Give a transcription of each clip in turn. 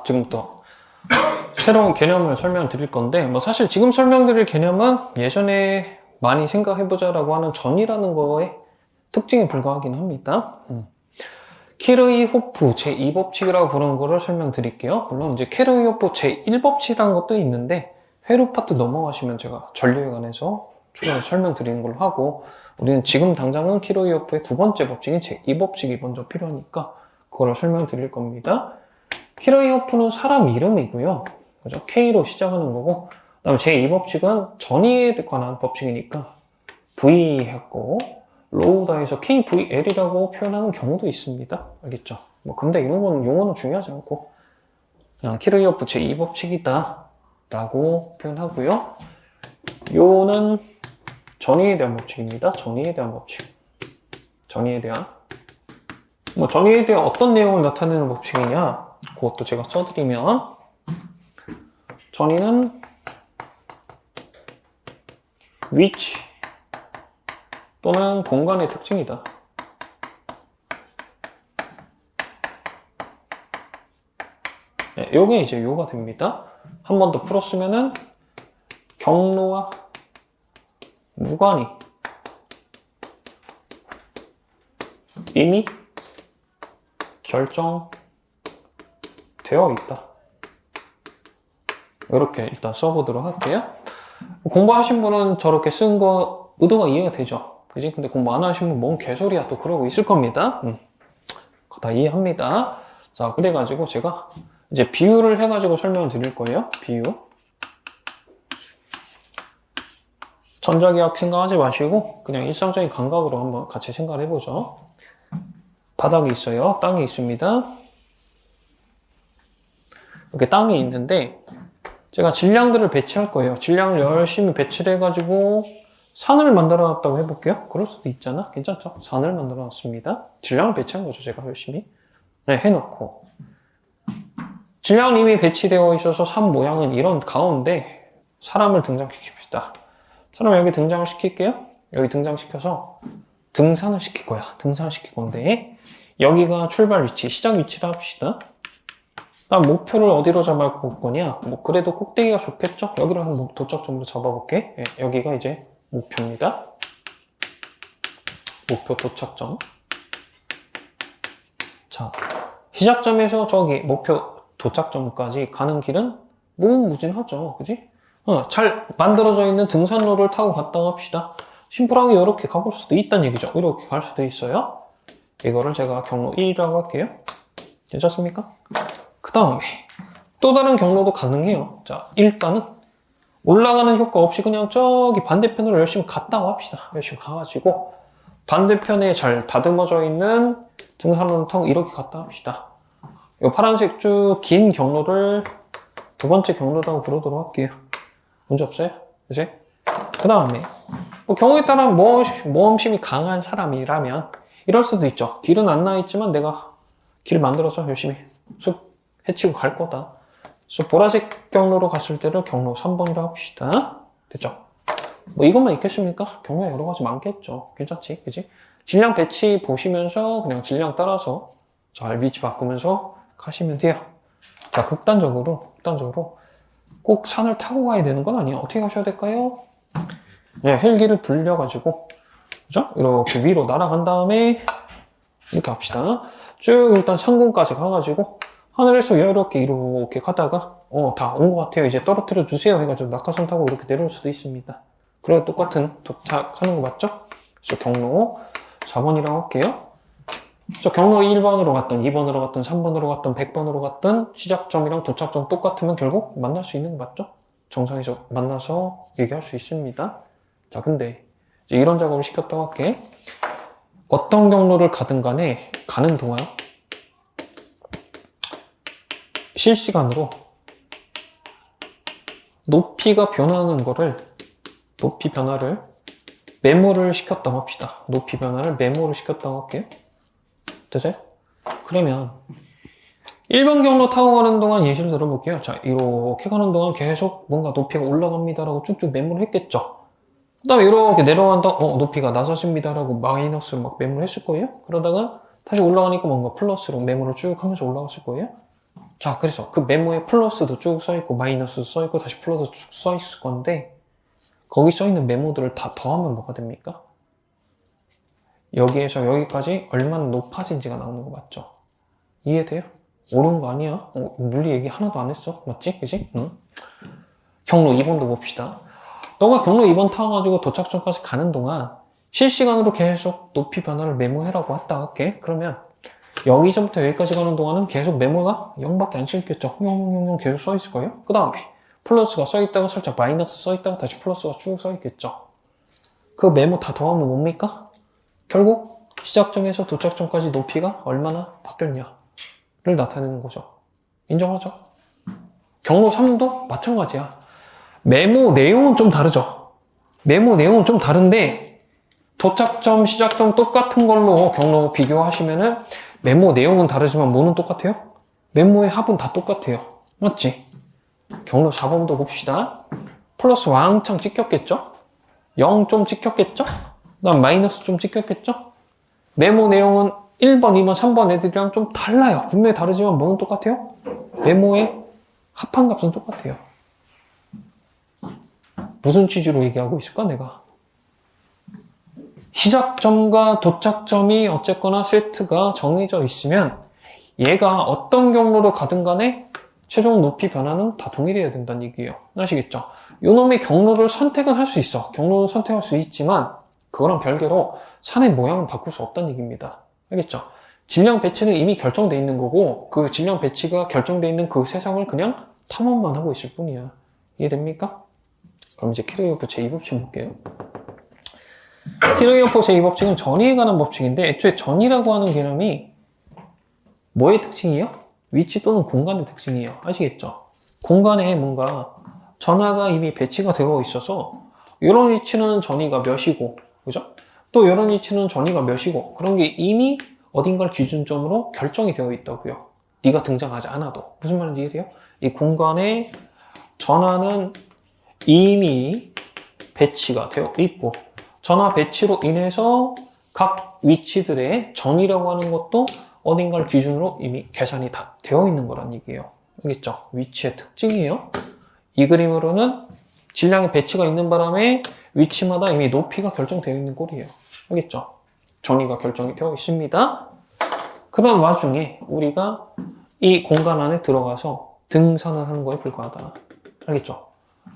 지금부터 새로운 개념을 설명드릴 건데, 뭐 사실 지금 설명드릴 개념은 예전에 많이 생각해보자라고 하는 전이라는 거에 특징에 불과하긴 합니다. 키르이호프 제2법칙이라고 부르는 거를 설명드릴게요. 물론 이제 키르이호프 제1법칙이라는 것도 있는데, 회로 파트 넘어가시면 제가 전류에 관해서 추가로 설명드리는 걸로 하고, 우리는 지금 당장은 키르이호프의 두 번째 법칙인 제2법칙이 먼저 필요하니까 그거를 설명드릴 겁니다. 키르이호프는 사람 이름이고요. 그죠? K로 시작하는 거고, 그 다음에 제2법칙은 전위에 관한 법칙이니까 V 했고, 로우다에서 KVL이라고 표현하는 경우도 있습니다. 알겠죠? 뭐 근데 이런 건 용어는 중요하지 않고 그냥 키르이호프 제2법칙이다 라고 표현하고요. 요는 전위에 대한 법칙입니다. 전위에 대한 법칙. 전위에 대한 어떤 내용을 나타내는 법칙이냐, 그것도 제가 써드리면, 전위는 위치 또는 공간의 특징이다. 네, 요게 이제 요가 됩니다. 한 번 더 풀었으면은 경로와 무관히 이미 결정되어 있다. 이렇게 일단 써보도록 할게요. 공부하신 분은 저렇게 쓴 거 의도가 이해가 되죠? 그지? 근데 공부 안 하신 분 뭔 개소리야 또 그러고 있을 겁니다. 그거 다 이해합니다. 자, 그래가지고 제가 이제 비유를 해가지고 설명을 드릴 거예요. 비유. 전자기학 생각하지 마시고 그냥 일상적인 감각으로 한번 같이 생각을 해보죠. 바닥이 있어요. 땅이 있습니다. 이렇게 땅이 있는데 제가 질량들을 배치할 거예요. 질량을 열심히 배치를 해가지고 산을 만들어 놨다고 해볼게요. 그럴 수도 있잖아. 괜찮죠? 산을 만들어 놨습니다. 질량을 배치한 거죠. 제가 열심히. 네, 해놓고. 질량은 이미 배치되어 있어서 산 모양은 이런 가운데 사람을 등장시킵시다. 사람 여기 등장을 시킬게요. 여기 등장시켜서 등산을 시킬 거야. 등산을 시킬 건데 여기가 출발 위치, 시작 위치를 합시다. 나 목표를 어디로 잡아볼 거냐? 뭐 그래도 꼭대기가 좋겠죠? 여기로 한 도착점으로 잡아볼게. 예, 여기가 이제 목표입니다. 목표 도착점. 자, 시작점에서 저기 목표 도착점까지 가는 길은 무궁무진하죠. 그지? 잘 만들어져 있는 등산로를 타고 갔다 합시다. 심플하게 이렇게 가볼 수도 있다는 얘기죠. 이렇게 갈 수도 있어요. 이거를 제가 경로 1이라고 할게요. 괜찮습니까? 그 다음에 또 다른 경로도 가능해요. 자, 일단은 올라가는 효과 없이 그냥 저기 반대편으로 열심히 갔다고 합시다. 열심히 가가지고 반대편에 잘 다듬어져 있는 등산로를 타고 이렇게 갔다 합시다. 이 파란색 쭉 긴 경로를 두 번째 경로라고 부르도록 할게요. 문제 없어요? 그치? 그 다음에 뭐 경우에 따라 모험심이 강한 사람이라면 이럴 수도 있죠. 길은 안 나와있지만 내가 길 만들어서 열심히 쑥 해치고 갈 거다. 그래서 보라색 경로로 갔을 때를 경로 3번이라고 합시다. 됐죠? 뭐 이것만 있겠습니까? 경로가 여러 가지 많겠죠. 괜찮지? 그치? 질량 배치 보시면서 그냥 질량 따라서 잘 위치 바꾸면서 가시면 돼요. 자, 극단적으로 꼭 산을 타고 가야 되는 건 아니에요. 어떻게 가셔야 될까요? 네, 헬기를 불려가지고, 그죠? 이렇게 위로 날아간 다음에, 이렇게 합시다. 쭉 일단 상공까지 가가지고, 하늘에서 이렇게 가다가, 다 온 것 같아요. 이제 떨어뜨려 주세요. 해가지고 낙하산 타고 이렇게 내려올 수도 있습니다. 그래야 똑같은 도착하는 거 맞죠? 그래서 경로 4번이라고 할게요. 저 경로 1번으로 갔든 2번으로 갔든 3번으로 갔든 100번으로 갔든 시작점이랑 도착점 똑같으면 결국 만날 수 있는 거 맞죠? 정상에서 만나서 얘기할 수 있습니다. 자, 근데 이제 이런 작업을 시켰다고 할게. 어떤 경로를 가든 간에 가는 동안 실시간으로 높이가 변하는 거를 높이 변화를 메모를 시켰다고 합시다. 높이 변화를 메모를 시켰다고 할게요. 되세요? 그러면 1번 경로 타고 가는 동안 예시를 들어볼게요. 자, 이렇게 가는 동안 계속 뭔가 높이가 올라갑니다라고 쭉쭉 메모를 했겠죠. 그 다음에 이렇게 내려간다, 높이가 낮아집니다라고 마이너스로 막 메모를 했을 거예요. 그러다가 다시 올라가니까 뭔가 플러스로 메모를 쭉 하면서 올라갔을 거예요. 자, 그래서 그 메모에 플러스도 쭉 써있고 마이너스도 써있고 다시 플러스 쭉 써있을 건데 거기 써있는 메모들을 다 더하면 뭐가 됩니까? 여기에서 여기까지 얼마나 높아진지가 나오는 거 맞죠? 이해돼요? 어려운 거 아니야? 물리 얘기 하나도 안 했어. 맞지? 그지? 응? 경로 2번도 봅시다. 너가 경로 2번 타가지고 도착점까지 가는 동안 실시간으로 계속 높이 변화를 메모해라고 했다 할게. 그러면 여기서부터 여기까지 가는 동안은 계속 메모가 0밖에 안 써있겠죠. 0 계속 써있을 거예요. 그 다음에 플러스가 써있다가 살짝 마이너스 써있다가 다시 플러스가 쭉 써있겠죠. 그 메모 다 더하면 뭡니까? 결국 시작점에서 도착점까지 높이가 얼마나 바뀌었냐를 나타내는 거죠. 인정하죠? 경로 3도 마찬가지야. 메모 내용은 좀 다르죠. 메모 내용은 좀 다른데 도착점, 시작점 똑같은 걸로 경로 비교하시면은 메모 내용은 다르지만 뭐는 똑같아요? 메모의 합은 다 똑같아요. 맞지? 경로 4번도 봅시다. 플러스 왕창 찍혔겠죠? 0 좀 찍혔겠죠? 그다음 마이너스 좀 찍혔겠죠? 메모 내용은 1번, 2번, 3번 애들이랑 좀 달라요. 분명히 다르지만 뭐는 똑같아요? 메모의 합한 값은 똑같아요. 무슨 취지로 얘기하고 있을까, 내가? 시작점과 도착점이 어쨌거나 세트가 정해져 있으면 얘가 어떤 경로로 가든 간에 최종 높이 변화는 다 동일해야 된다는 얘기예요. 아시겠죠? 요놈의 경로를 선택은 할 수 있어. 경로를 선택할 수 있지만 그거랑 별개로 산의 모양은 바꿀 수 없다는 얘기입니다. 알겠죠? 질량 배치는 이미 결정되어 있는 거고 그 질량 배치가 결정되어 있는 그 세상을 그냥 탐험만 하고 있을 뿐이야. 이해됩니까? 그럼 이제 키르요프 제2법칙 볼게요. 키르요프 제2법칙은 전위에 관한 법칙인데 애초에 전위라고 하는 개념이 뭐의 특징이에요? 위치 또는 공간의 특징이에요. 아시겠죠? 공간에 뭔가 전하가 이미 배치가 되어 있어서 이런 위치는 전위가 몇이고 그죠? 또 이런 위치는 전위가 몇이고 그런 게 이미 어딘가를 기준점으로 결정이 되어 있다고요. 네가 등장하지 않아도. 무슨 말인지 이해돼요? 이 공간에 전하는 이미 배치가 되어 있고 전하 배치로 인해서 각 위치들의 전위라고 하는 것도 어딘가를 기준으로 이미 계산이 다 되어 있는 거란 얘기예요. 알겠죠? 위치의 특징이에요. 이 그림으로는 질량의 배치가 있는 바람에 위치마다 이미 높이가 결정되어 있는 꼴이에요. 알겠죠? 전위가 결정이 되어 있습니다. 그런 와중에 우리가 이 공간 안에 들어가서 등산을 하는 거에 불과하다. 알겠죠?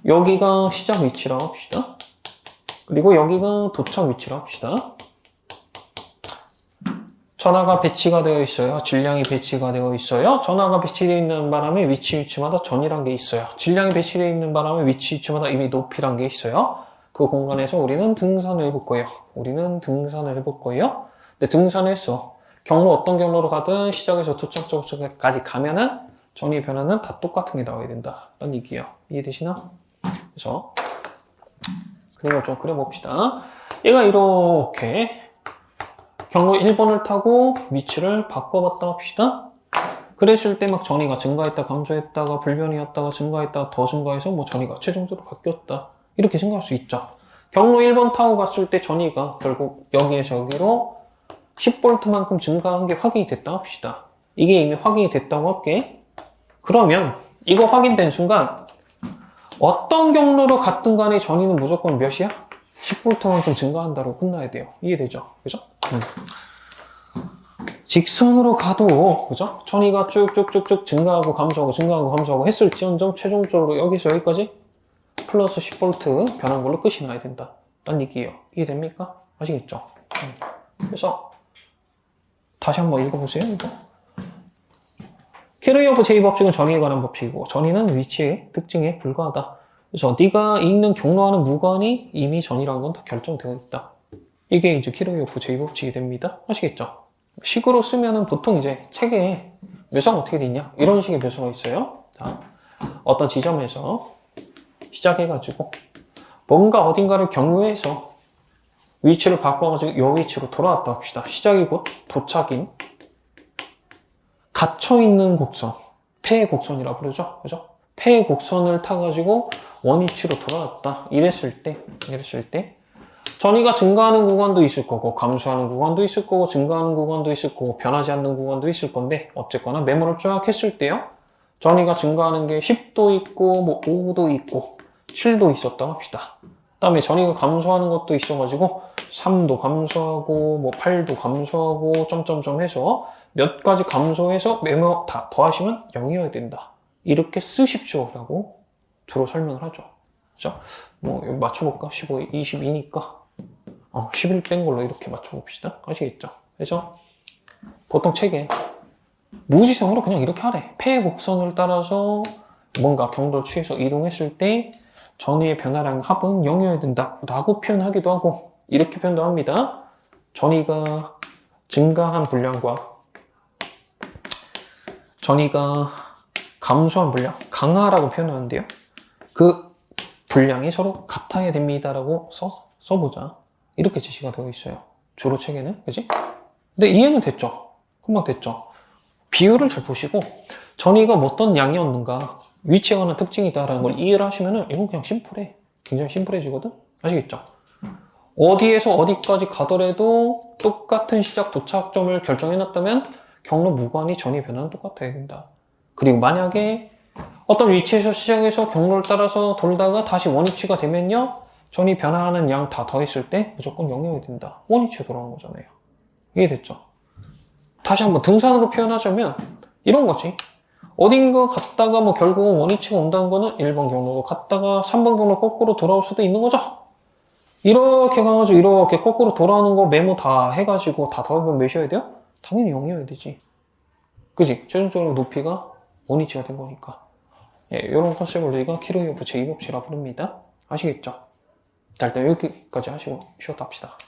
여기가 시작 위치라고 합시다. 그리고 여기가 도착 위치라고 합시다. 전하가 배치가 되어 있어요. 질량이 배치가 되어 있어요. 전하가 배치되어 있는 바람에 위치마다 전이란 게 있어요. 질량이 배치되어 있는 바람에 위치마다 이미 높이란 게 있어요. 그 공간에서 우리는 등산을 해볼 거예요. 근데 등산해서 경로 어떤 경로로 가든 시작에서 도착점까지 가면은 전위 변화는 다 똑같은 게 나와야 된다. 라는 얘기예요. 이해되시나? 그래서 그림을 좀 그려봅시다. 얘가 이렇게 경로 1번을 타고 위치를 바꿔봤다 합시다. 그랬을 때 막 전위가 증가했다, 감소했다가 불변이었다가 증가했다가 더 증가해서 뭐 전위가 최종적으로 바뀌었다. 이렇게 생각할 수 있죠. 경로 1번 타고 갔을 때 전위가 결국 여기에서 여기로 10V만큼 증가한 게 확인이 됐다 합시다. 이게 이미 확인이 됐다고 할게. 그러면 이거 확인된 순간 어떤 경로로 갔든 간에 전위는 무조건 몇이야? 10V만큼 증가한다로 끝나야 돼요. 이해되죠? 그죠? 직선으로 가도 그죠? 전위가 쭉쭉쭉쭉 증가하고 감소하고 했을지언정 최종적으로 여기서 여기까지 플러스 10V 변한 걸로 끝이 나야 된다. 라는 얘기예요. 이해됩니까? 아시겠죠? 그래서 다시 한번 읽어보세요. 이거. 키르요프 제2법칙은 전위에 관한 법칙이고 전위는 위치의 특징에 불과하다. 그래서 네가 읽는 경로하는 무관이 이미 전이라는 건 다 결정되어 있다. 이게 이제 키르요프 제2법칙이 됩니다. 아시겠죠? 식으로 쓰면은 보통 이제 책에 묘사가 어떻게 돼 있냐? 이런 식의 묘사가 있어요. 자, 어떤 지점에서 시작해가지고 뭔가 어딘가를 경유해서 위치를 바꿔가지고 이 위치로 돌아왔다 합시다. 시작이 곧 도착인 갇혀있는 곡선, 폐의 곡선이라고 부르죠. 그죠? 폐의 곡선을 타가지고 원위치로 돌아왔다. 이랬을 때 전이가 증가하는 구간도 있을 거고 감소하는 구간도 있을 거고 증가하는 구간도 있을 거고 변하지 않는 구간도 있을 건데 어쨌거나 메모를 쫙 했을 때요. 전이가 증가하는 게 10도 있고 뭐 5도 있고 7도 있었다고 합시다. 그다음에 전이가 감소하는 것도 있어가지고 3도 감소하고 뭐 8도 감소하고 점점점 해서 몇 가지 감소해서 메모 다 더하시면 0이어야 된다. 이렇게 쓰십시오라고 주로 설명을 하죠. 그죠? 뭐 여기 맞춰볼까? 15, 22니까 11 뺀 걸로 이렇게 맞춰봅시다. 아시겠죠? 그래서 보통 책에 무지성으로 그냥 이렇게 하래. 폐의 곡선을 따라서 뭔가 경도를 취해서 이동했을 때 전위의 변화량 합은 0이어야 된다 라고 표현하기도 하고 이렇게 표현도 합니다. 전위가 증가한 분량과 전위가 감소한 분량, 강하라고 표현하는데요. 그 분량이 서로 같아야 됩니다라고 써보자. 이렇게 제시가 되어 있어요. 주로 책에는, 그지? 근데 이해는 됐죠? 금방 됐죠? 비율을 잘 보시고 전위가 어떤 양이었는가, 위치에 관한 특징이다라는 걸 이해를 하시면은 이건 그냥 심플해. 굉장히 심플해지거든? 아시겠죠? 어디에서 어디까지 가더라도 똑같은 시작 도착점을 결정해놨다면 경로 무관히 전위 변화는 똑같아야 된다. 그리고 만약에 어떤 위치에서 시작해서 경로를 따라서 돌다가 다시 원위치가 되면요, 전위 변화하는 양 다 더했을 때 무조건 0이어야 된다. 원위치에 돌아오는 거잖아요. 이해됐죠? 다시 한번 등산으로 표현하자면 이런 거지. 어딘가 갔다가 뭐 결국은 원위치가 온다는 거는 1번 경로로 갔다가 3번 경로 거꾸로 돌아올 수도 있는 거죠. 이렇게 가가지고 이렇게 거꾸로 돌아오는 거 메모 다 해가지고 다 더하면 몇이어야 돼요? 당연히 0이어야 되지. 그지? 최종적으로 높이가 원위치가 된 거니까. 예, 이런 컨셉을 저희가 키로이오프 제2법칙이라 부릅니다. 아시겠죠? 자, 일단 여기까지 하시고 쉬었다 합시다.